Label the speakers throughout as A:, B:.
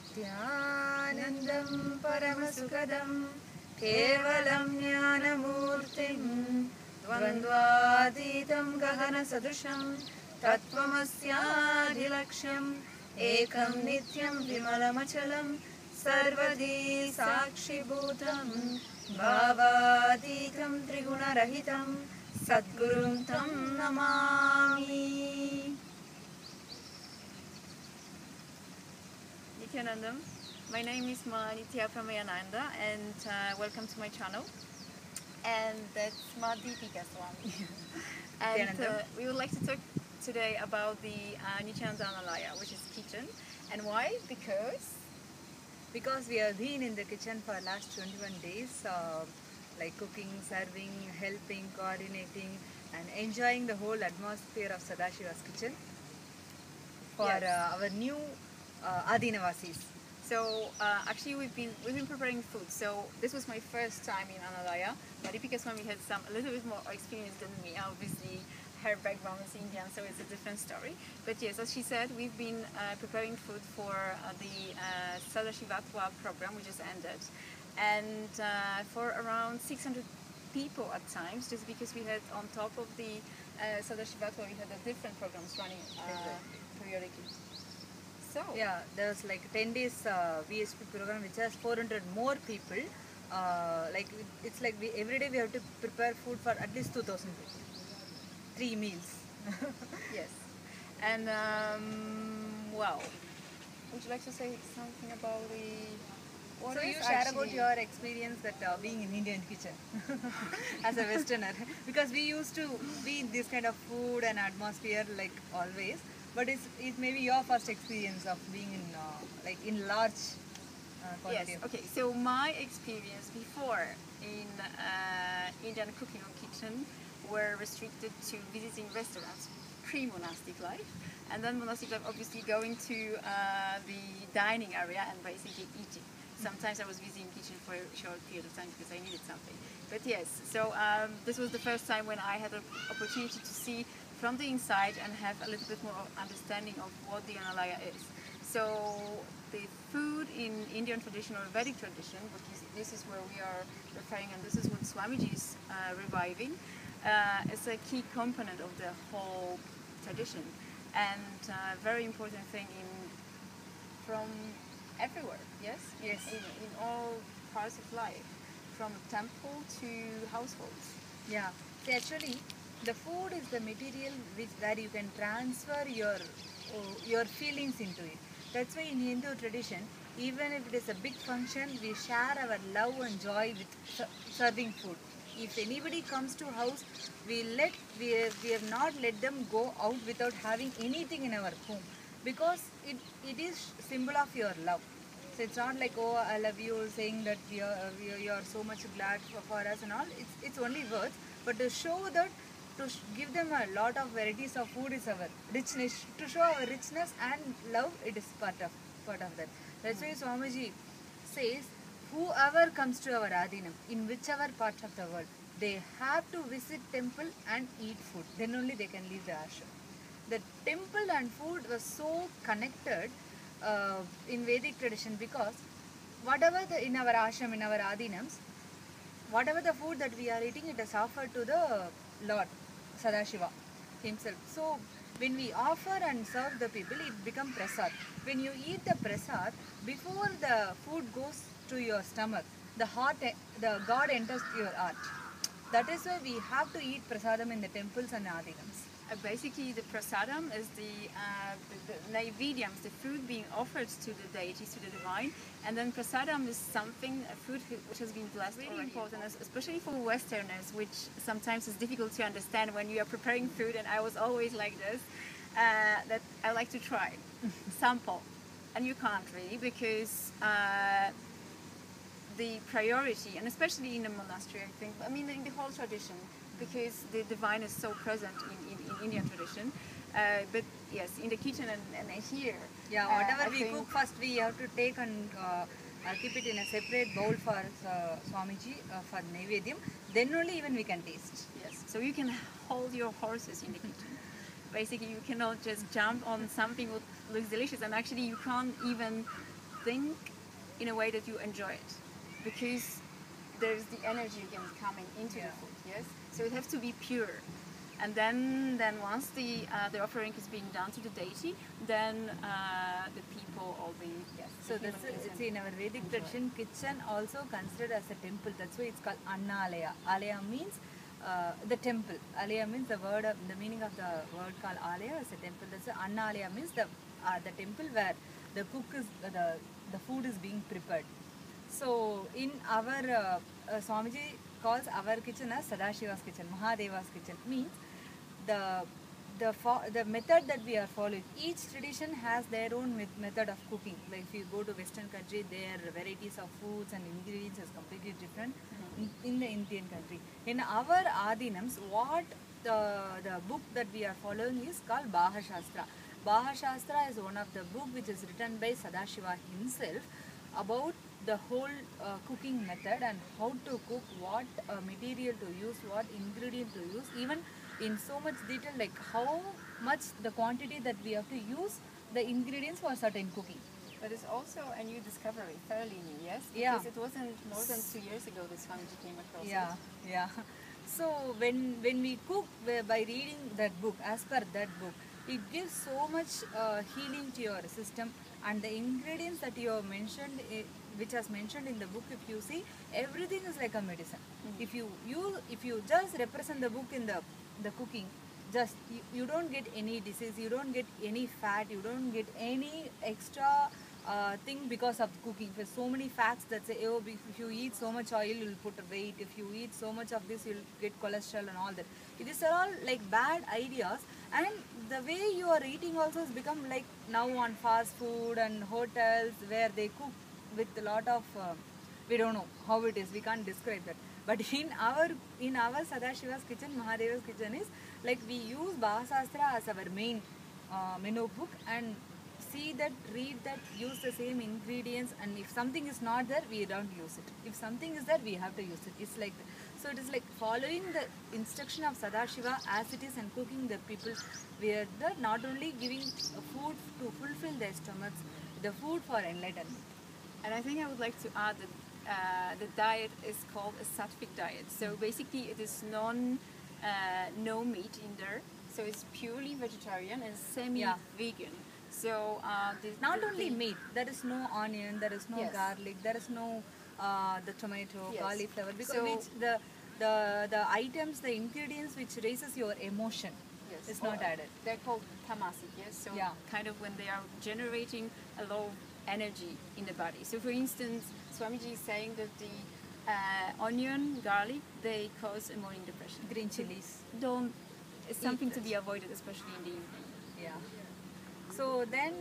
A: नित्यानन्दं परमसुखदं केवलं ज्ञानमूर्तिं द्वन्द्वातीतं गगनसदृशं तत्त्वमस्याधिलक्ष्यम् एकं नित्यं विमलमचलं सर्वधी साक्षिभूतं भावातीतं त्रिगुणरहितं सद्गुरुं तं Namami.
B: Nityanandam. My name is Ma Deepika and welcome to my channel. And that's Ma Deepika Swami. And we would like to talk today about the Nityananda Annalaya, which is kitchen. And why?
A: Because we have been in the kitchen for last 21 days, like cooking, serving, helping, coordinating, and enjoying the whole atmosphere of Sadashiva's kitchen for our new Aadheenavasis.
B: So actually we've been preparing food. So this was my first time in Annalaya. Ma Deepika Swami had a little bit more experience than me. Obviously, her background is Indian, so it's a different story. But yes, as she said, we've been preparing food for the Sadashivatva program, which just ended, and for around 600 people at times, just because we had on top of the Sadashivatva, we had different programs running periodically. So
A: yeah, there was like 10 days VSP program which has 400 more people. Like it's like every day we have to prepare food for at least 2,000 people. 3 meals.
B: Yes. And wow, would you like to say something about the?
A: So you share about your experience that being in Indian kitchen as a Westerner, because we used to be in this kind of food and atmosphere like always, but it may be your first experience of being in like in large quantity.
B: Yes. Okay. So my experience before in Indian cooking or kitchen were restricted to visiting restaurants pre-monastic life, and then monastic life obviously going to the dining area and basically eating. Sometimes I was visiting kitchen for a short period of time because I needed something. But yes, so this was the first time when I had an opportunity to see from the inside and have a little bit more understanding of what the Annalaya is. So the food in Indian tradition or Vedic tradition, which this is where we are referring, and this is what Swamiji is reviving, is a key component of the whole tradition, and very important thing from everywhere. Yes,
A: yes,
B: in all parts of life, from temple to households.
A: Yeah, see, actually, the food is the material where you can transfer your feelings into it. That's why in Hindu tradition, even if it is a big function, we share our love and joy with serving food. If anybody comes to house, we have not let them go out without having anything in our home, because it is symbol of your love. So it's not like, oh, I love you, saying that you are so much glad for us and all. It's only words, but to show that, to give them a lot of varieties of food is our richness. To show our richness and love, it is part of that. That's why Swamiji says, whoever comes to our Aadheenam, in whichever part of the world, they have to visit temple and eat food. Then only they can leave the ashram. The temple and food was so connected in Vedic tradition, because whatever in our ashram, in our Aadheenams, whatever the food that we are eating, it is offered to the Lord Sadashiva himself. So when we offer and serve the people, it becomes prasad. When you eat the prasad, before the food goes to your stomach, the God enters your heart. That is why we have to eat prasadam in the temples and Aadheenams.
B: Basically, the prasadam is the naivedyams, the food being offered to the deities, to the divine, and then prasadam is something, a food which has been blessed. Really important, especially for Westerners, which sometimes is difficult to understand when you are preparing food, and I was always like this, that I like to try, sample, and you can't really, because the priority, and especially in the monastery, I think, I mean in the whole tradition, because the divine is so present in Indian tradition, but yes, in the kitchen and here.
A: Yeah, whatever we cook first, we have to take and keep it in a separate bowl for Swamiji for Naivedyam. Then only even we can taste.
B: Yes, so you can hold your horses in the kitchen. Basically, you cannot just jump on something that looks delicious, and actually you can't even think in a way that you enjoy it, because there's the energy again coming into the food. Yes, so it has to be pure. And then once the offering is being done to the deity, then the people all the
A: So that's see, in our Vedic tradition, kitchen also considered as a temple. That's why it's called Annalaya. Alaya means the temple. Alaya means the meaning of the word called Alaya is a temple. That's why Annalaya means the temple where the cook is the food is being prepared. So in our Swamiji calls our kitchen as Sadashiva's kitchen, Mahadeva's kitchen. Means the method that we are following. Each tradition has their own method of cooking. Like if you go to Western country, their varieties of foods and ingredients is completely different in the Indian country. In our Aadhinams, what the book that we are following is called Bahashastra. Bahashastra is one of the book which is written by Sadashiva himself about the whole cooking method and how to cook, what material to use, what ingredient to use, even in so much detail, like how much the quantity that we have to use the ingredients for certain cooking.
B: But it's also a new discovery, fairly new, yes?
A: Yeah.
B: Because it wasn't more than 2 years ago that Swamiji came across
A: Yeah,
B: it.
A: yeah. So when we cook by reading that book, as per that book, it gives so much healing to your system, and the ingredients that you have mentioned, which has mentioned in the book, if you see, everything is like a medicine. If you just represent the book in the cooking, just you don't get any disease, you don't get any fat, you don't get any extra thing because of cooking. There's so many facts that say, oh, if you eat so much oil, you'll put weight. If you eat so much of this, you'll get cholesterol and all that. These are all like bad ideas, and the way you are eating also has become like now on fast food and hotels where they cook with a lot of we don't know how it is, we can't describe that. But in our Sadashiva's kitchen, Mahadeva's kitchen is like we use Bahasastra as our main menu book, and see that, read that, use the same ingredients, and if something is not there, we don't use it. If something is there, we have to use it. It's like that. So it is like following the instruction of Sadashiva as it is and cooking the people. We are not only giving food to fulfill their stomachs, the food for enlightenment.
B: And I think I would like to add that the diet is called a sattvic diet. So basically it is no meat in there. So it's purely vegetarian and semi-vegan. So
A: not only meat, there is no onion, there is no garlic, there is no the tomato, cauliflower, because which the items, the ingredients which raises your emotion is not added.
B: They're called tamasic, yes? So kind of when they are generating a lot of energy in the body. So for instance, Swamiji is saying that the onion, garlic, they cause a morning depression.
A: Green chilies.
B: It's something to be avoided, especially in the evening.
A: Yeah. So then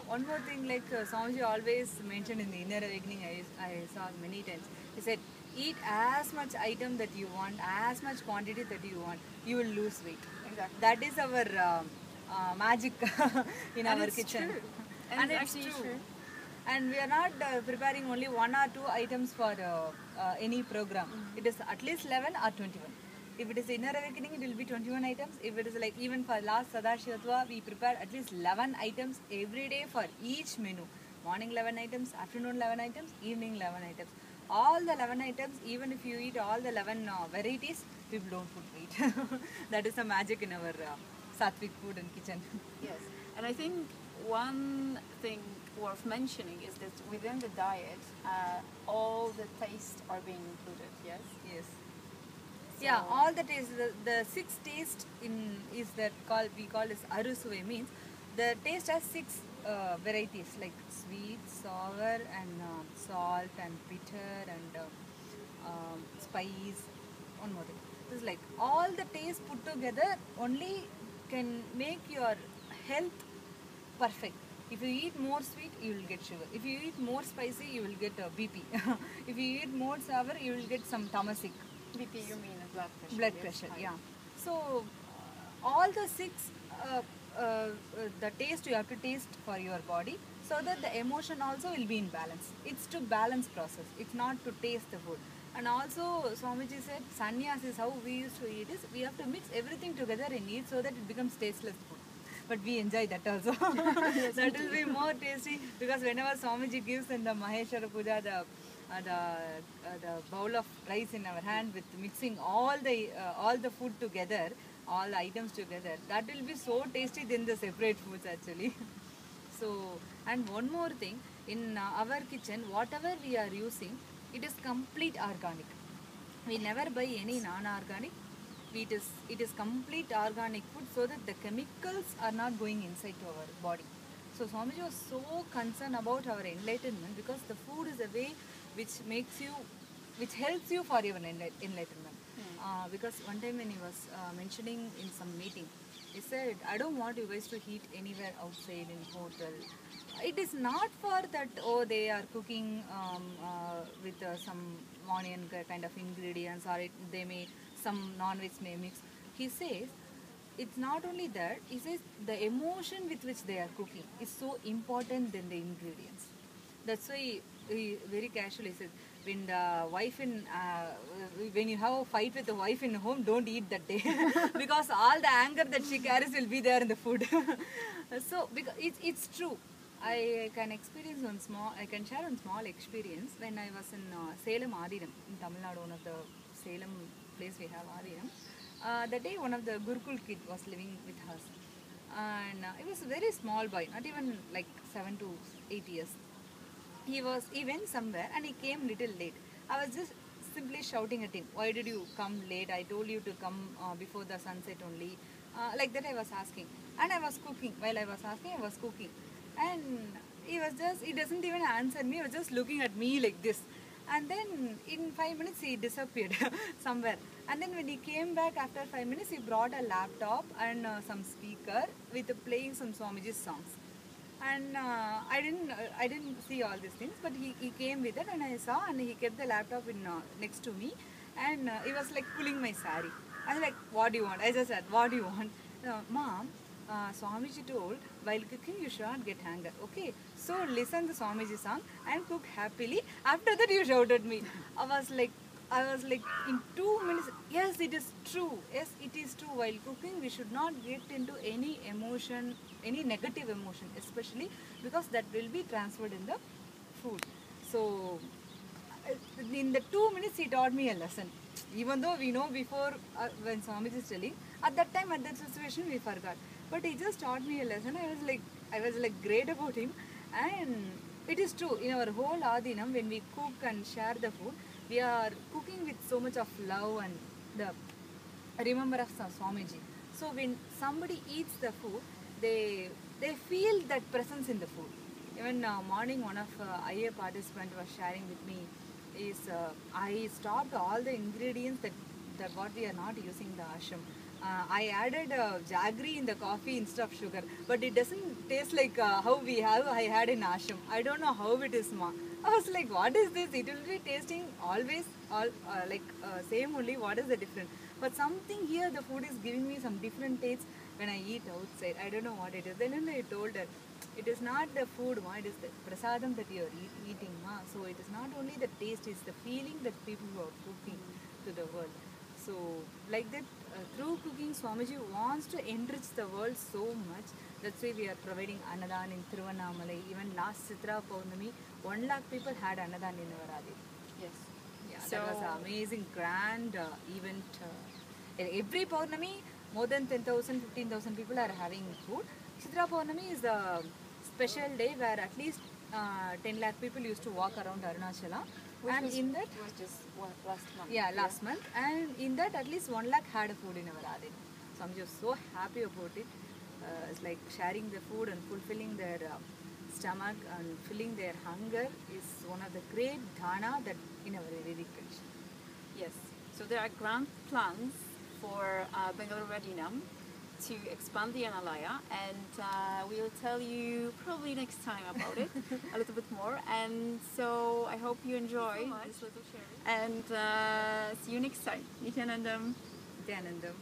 A: one more thing, like Swamiji always mentioned in the Inner Awakening, I saw many times. He said, eat as much item that you want, as much quantity that you want, you will lose weight.
B: Exactly.
A: That is our magic in our kitchen.
B: True.
A: And it's true. And we are not preparing only 1 or 2 items for any program. It is at least 11 or 21. If it is Inner Awakening, it will be 21 items. If it is like even for last Sadashivatva, we prepared at least 11 items every day for each menu. Morning 11 items, afternoon 11 items, evening 11 items. All the 11 items, even if you eat all the 11 varieties, people don't put weight. That is the magic in our sattvic food and kitchen.
B: Yes, and I think one thing worth mentioning is that within the diet, all the tastes are being included, yes?
A: Yes.
B: So
A: yeah, all the tastes, the 6 tastes is that we call as Arusuvai, means the taste has 6 varieties like sweet, sour and salt and bitter and spice, one more thing. This is like all the tastes put together only can make your health perfect. If you eat more sweet, you will get sugar. If you eat more spicy, you will get BP. If you eat more sour, you will get some tamasic.
B: BP, you mean blood pressure?
A: Blood pressure, yeah. So all the 6 the taste you have to taste for your body, so that the emotion also will be in balance. It's to balance process. It's not to taste the food. And also Swamiji said, sannyas is how we used to eat is we have to mix everything together and eat so that it becomes tasteless food. but we enjoy that also. That will be more tasty because whenever Swamiji gives in the Maheshwara Puja the bowl of rice in our hand with mixing all the food together, all the items together, that will be so tasty than the separate foods actually. So, and one more thing, in our kitchen, whatever we are using, it is complete organic. We never buy any non-organic. It is complete organic food so that the chemicals are not going inside to our body. So Swamiji was so concerned about our enlightenment because the food is a way which helps you for your enlightenment. Because one time when he was mentioning in some meeting, he said, I don't want you guys to eat anywhere outside in hotel. It is not for that, oh, they are cooking with some onion kind of ingredients, or they may, some non-veg may mix. He says, it's not only that, he says the emotion with which they are cooking is so important than the ingredients. That's why he very casually says, when the wife when you have a fight with the wife in home, don't eat that day because all the anger that she carries will be there in the food. So because it's true. I can share one small experience when I was in Salem Aadheenam in Tamil Nadu, one of the Salem place we have Aadheenam. That day one of the Gurukul kid was living with us, and he was a very small boy, not even like 7 to 8 years. He went somewhere and he came little late. I was just simply shouting at him, why did you come late? I told you to come before the sunset only. Like that I was asking. And I was cooking. While I was asking, I was cooking. And he doesn't even answer me. He was just looking at me like this. And then in 5 minutes he disappeared somewhere. And then when he came back after 5 minutes, he brought a laptop and some speaker with playing some Swamiji's songs. And I didn't see all these things, but he came with it and I saw, and he kept the laptop next to me, and he was like pulling my sari. I was like, what do you want? I just said, what do you want? Mom, Swamiji told, while cooking you should not get anger. Okay, so listen to Swamiji song and cook happily. After that you shout at me. I was like in 2 minutes, yes, it is true. Yes, it is true. While cooking, we should not get into any emotion, any negative emotion, especially because that will be transferred in the food. So, in the 2 minutes, he taught me a lesson. Even though we know before when Swamiji is telling, at that time, at that situation, we forgot. But he just taught me a lesson. I was like great about him, and it is true. In our whole Aadheenam, when we cook and share the food, we are cooking with so much of love and the remembrance of Swamiji. So when somebody eats the food, they feel that presence in the food. Even morning, one of IA participants was sharing with me is I stopped all the ingredients that what we are not using in the ashram. I added jaggery in the coffee instead of sugar, but it doesn't taste like how I had in ashram. I don't know how it is, ma. I was like, what is this? It will be tasting always same only. What is the difference? But something here, the food is giving me some different tastes when I eat outside. I don't know what it is. Then I told her, it is not the food, ma. It is the prasadam that you are eating, ma. So it is not only the taste, it's the feeling that people who are cooking to the world. So like that, through cooking, Swamiji wants to enrich the world so much. That's why we are providing Annadan in Thiruvannamalai. Even last Chitra Paurnami, 1 lakh people had Annadan in our Adi.
B: Yes.
A: Yeah, so that was an amazing, grand event. Every Paurnami, more than 10,000, 15,000 people are having food. Chitra Paurnami is a special day where at least 10 lakh people used to walk around Arunachala. And in that,
B: was just last month.
A: Yeah, last month. And in that, at least 1 lakh had food in our Adi. So I'm just so happy about it. It's like sharing the food and fulfilling their stomach and filling their hunger is one of the great dhana that in our Vedic tradition.
B: Yes. So there are grand plans for Bengaluru Aadheenam to expand the Annalaya, and we'll tell you probably next time about it a little bit more. And so I hope you enjoy this little sharing, and see you next time. Nityanandam.
A: Nityanandam.